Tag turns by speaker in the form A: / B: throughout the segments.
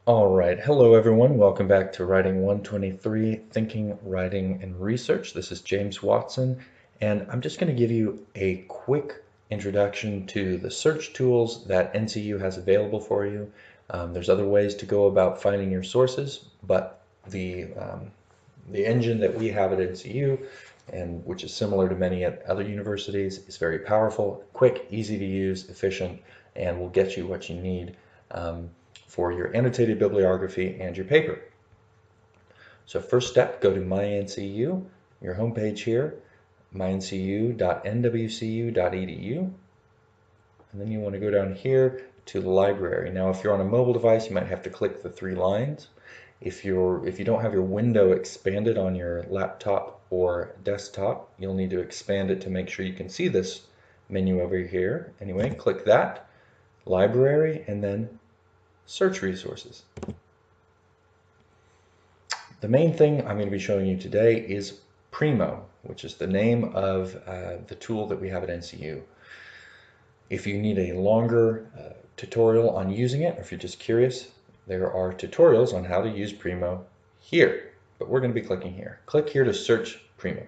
A: All right, hello everyone. Welcome back to Writing 123, Thinking, Writing, and Research. This is James Watson, and I'm just going to give you a quick introduction to the search tools that NCU has available for you. There's other ways to go about finding your sources, but the engine that we have at NCU, and which is similar to many at other universities, is very powerful, quick, easy to use, efficient, and will get you what you need for your annotated bibliography and your paper. So first step, go to MyNCU, your homepage here, myncu.nwcu.edu, and then you want to go down here to the library. Now, if you're on a mobile device, you might have to click the three lines. If you don't have your window expanded on your laptop or desktop, you'll need to expand it to make sure you can see this menu over here. Anyway, click that, library, and then search resources. The main thing I'm going to be showing you today is Primo, which is the name of the tool that we have at NCU. If you need a longer tutorial on using it, or if you're just curious, there are tutorials on how to use Primo here, but we're going to be clicking here. Click here to search Primo.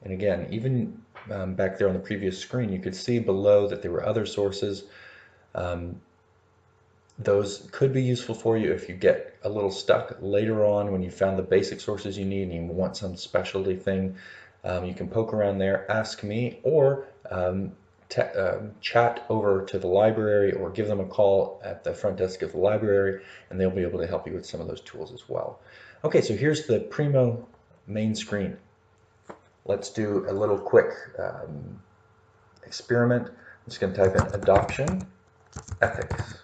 A: And again, even back there on the previous screen, you could see below that there were other sources. Those could be useful for you if you get a little stuck later on when you found the basic sources you need and you want some specialty thing. You can poke around there, ask me, or chat over to the library or give them a call at the front desk of the library, and they'll be able to help you with some of those tools as well. Okay, so here's the Primo main screen. Let's do a little quick experiment. I'm just going to type in adoption ethics.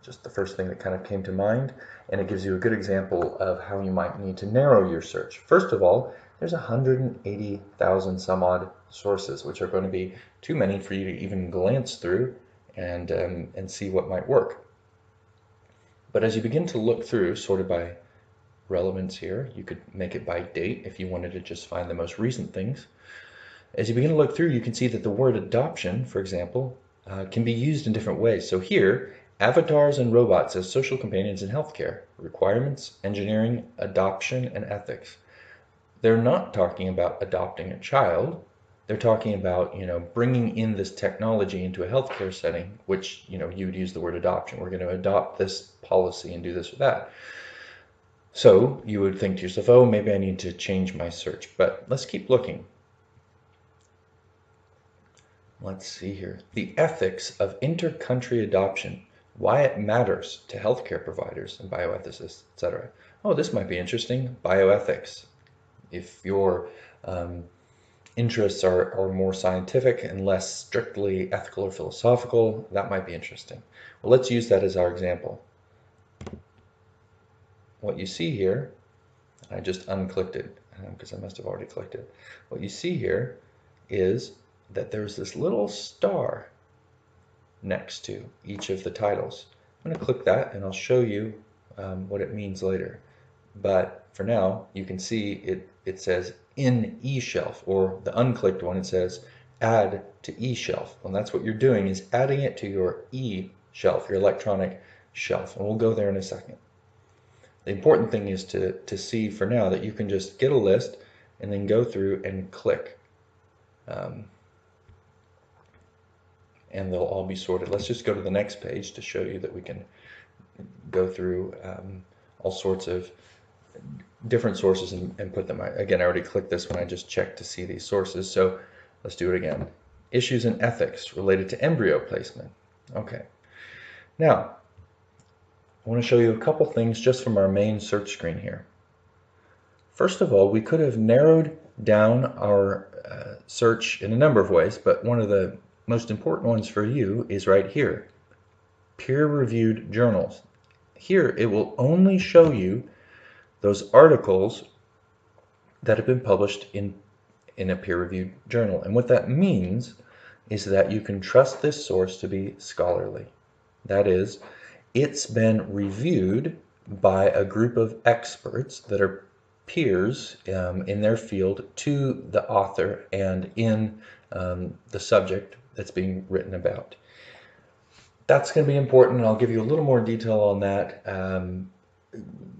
A: Just the first thing that kind of came to mind, and it gives you a good example of how you might need to narrow your search. First of all, there's 180,000 some odd sources, which are going to be too many for you to even glance through and see what might work. But as you begin to look through, sorted by relevance here, you could make it by date if you wanted to just find the most recent things. As you begin to look through, you can see that the word adoption, for example, can be used in different ways. So here, avatars and robots as social companions in healthcare, requirements, engineering, adoption, and ethics. They're not talking about adopting a child. They're talking about, bringing in this technology into a healthcare setting, which, you would use the word adoption. We're going to adopt this policy and do this or that. So you would think to yourself, oh, maybe I need to change my search, but let's keep looking. Let's see here. The ethics of inter-country adoption, why it matters to healthcare providers and bioethicists, etc. Oh, this might be interesting. Bioethics. If your interests are more scientific and less strictly ethical or philosophical, that might be interesting. Well, let's use that as our example. What you see here, I just unclicked it because I must have already clicked it. What you see here is that there's this little star next to each of the titles. I'm going to click that and I'll show you what it means later. But for now, you can see it says in eShelf, or the unclicked one, it says add to eShelf. And that's what you're doing, is adding it to your eShelf, your electronic shelf. And we'll go there in a second. The important thing is to see for now that you can just get a list and then go through and click. And they'll all be sorted. Let's just go to the next page to show you that we can go through all sorts of different sources and put them. Again, I already clicked this one. I just checked to see these sources. So let's do it again. Issues in ethics related to embryo placement. Okay. Now, I want to show you a couple things just from our main search screen here. First of all, we could have narrowed down our search in a number of ways, but one of the most important ones for you is right here, peer-reviewed journals. Here it will only show you those articles that have been published in a peer-reviewed journal. And what that means is that you can trust this source to be scholarly. That is, it's been reviewed by a group of experts that are peers in their field to the author and in the subject that's being written about. That's going to be important, and I'll give you a little more detail on that.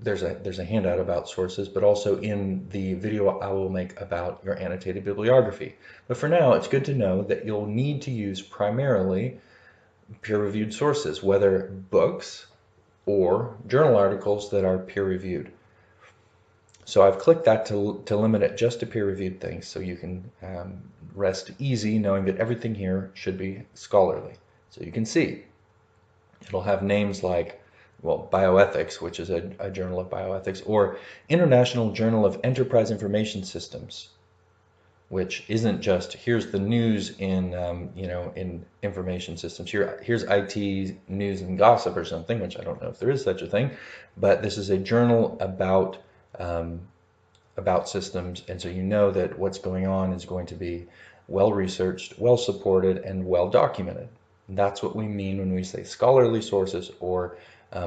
A: There's a handout about sources, but also in the video I will make about your annotated bibliography. But for now, it's good to know that you'll need to use primarily peer-reviewed sources, whether books or journal articles that are peer-reviewed. So I've clicked that to limit it just to peer-reviewed things, so you can rest easy knowing that everything here should be scholarly. So you can see it'll have names like, well, Bioethics, which is a journal of bioethics, or International Journal of Enterprise Information Systems, which isn't just here's the news in in information systems. Here's IT news and gossip or something, which I don't know if there is such a thing, but this is a journal about systems, and so you know that what's going on is going to be well researched, well supported, and well documented. That's what we mean when we say scholarly sources or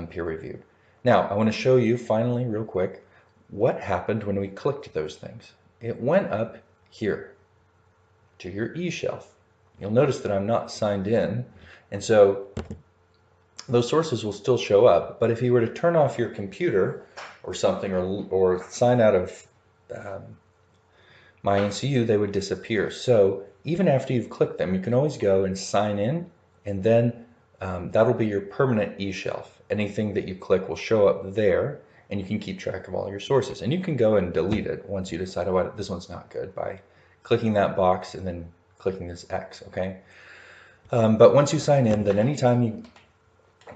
A: peer-reviewed. Now, I want to show you finally, real quick, what happened when we clicked those things. It went up here to your eShelf. You'll notice that I'm not signed in, and so those sources will still show up, but if you were to turn off your computer or something, or sign out of MyNCU, they would disappear. So even after you've clicked them, you can always go and sign in, and then that'll be your permanent eShelf. Anything that you click will show up there, and you can keep track of all your sources. And you can go and delete it once you decide, oh, this one's not good, by clicking that box and then clicking this X, okay? But once you sign in, then anytime you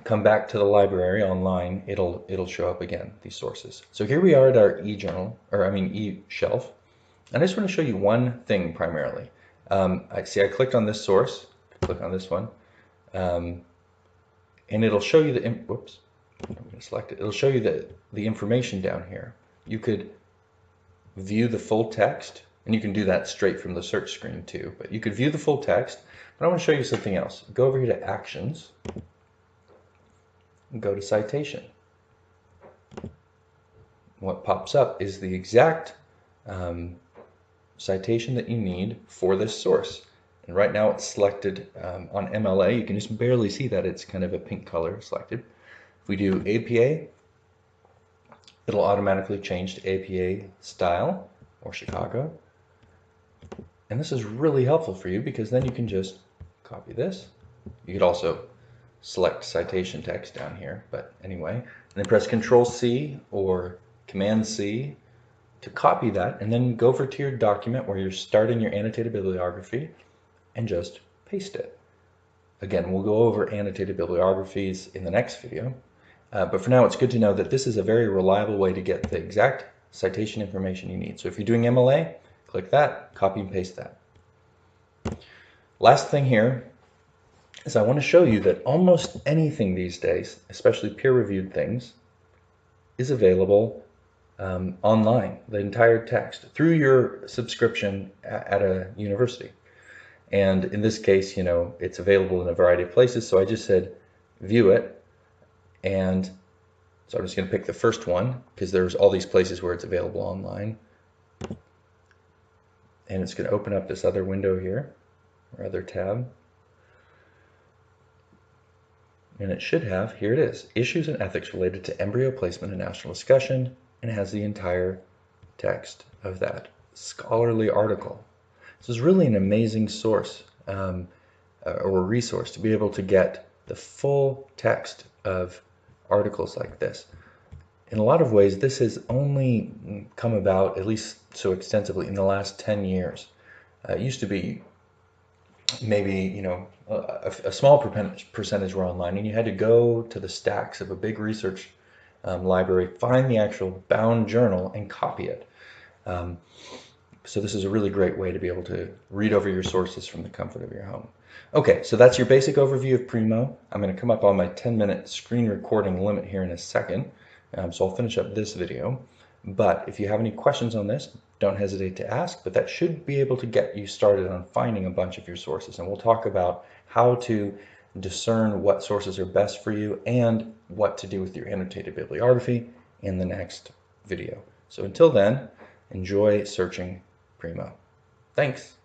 A: come back to the library online, it'll show up again, these sources. So here we are at our eShelf. And I just want to show you one thing primarily. I clicked on this source, click on this one, and it'll show you I'm going to select it. It'll show you the information down here. You could view the full text, and you can do that straight from the search screen too, but you could view the full text. But I want to show you something else. Go over here to Actions, and go to Citation. What pops up is the exact citation that you need for this source. And right now it's selected on MLA. You can just barely see that it's kind of a pink color selected. If we do APA, it'll automatically change to APA style or Chicago. And this is really helpful for you because then you can just copy this. You could also select citation text down here, but anyway, and then press Control-C or Command-C to copy that, and then go over to your document where you're starting your annotated bibliography and just paste it. Again, we'll go over annotated bibliographies in the next video, but for now it's good to know that this is a very reliable way to get the exact citation information you need. So if you're doing MLA, click that, copy and paste that. Last thing here is I want to show you that almost anything these days, especially peer-reviewed things, is available online, the entire text, through your subscription at a university. And in this case, it's available in a variety of places, so I just said view it, and so I'm just going to pick the first one because there's all these places where it's available online. And it's going to open up this other window here, or other tab. And it should have, here it is, Issues and Ethics Related to Embryo Placement and National Discussion, and it has the entire text of that scholarly article. This is really an amazing source or resource to be able to get the full text of articles like this. In a lot of ways, this has only come about, at least so extensively, in the last 10 years. It used to be maybe, a small percentage were online, and you had to go to the stacks of a big research library, find the actual bound journal, and copy it. So this is a really great way to be able to read over your sources from the comfort of your home. Okay, so that's your basic overview of Primo. I'm going to come up on my 10-minute screen recording limit here in a second, so I'll finish up this video. But if you have any questions on this, don't hesitate to ask, but that should be able to get you started on finding a bunch of your sources. And we'll talk about how to discern what sources are best for you and what to do with your annotated bibliography in the next video. So until then, enjoy searching Primo. Thanks.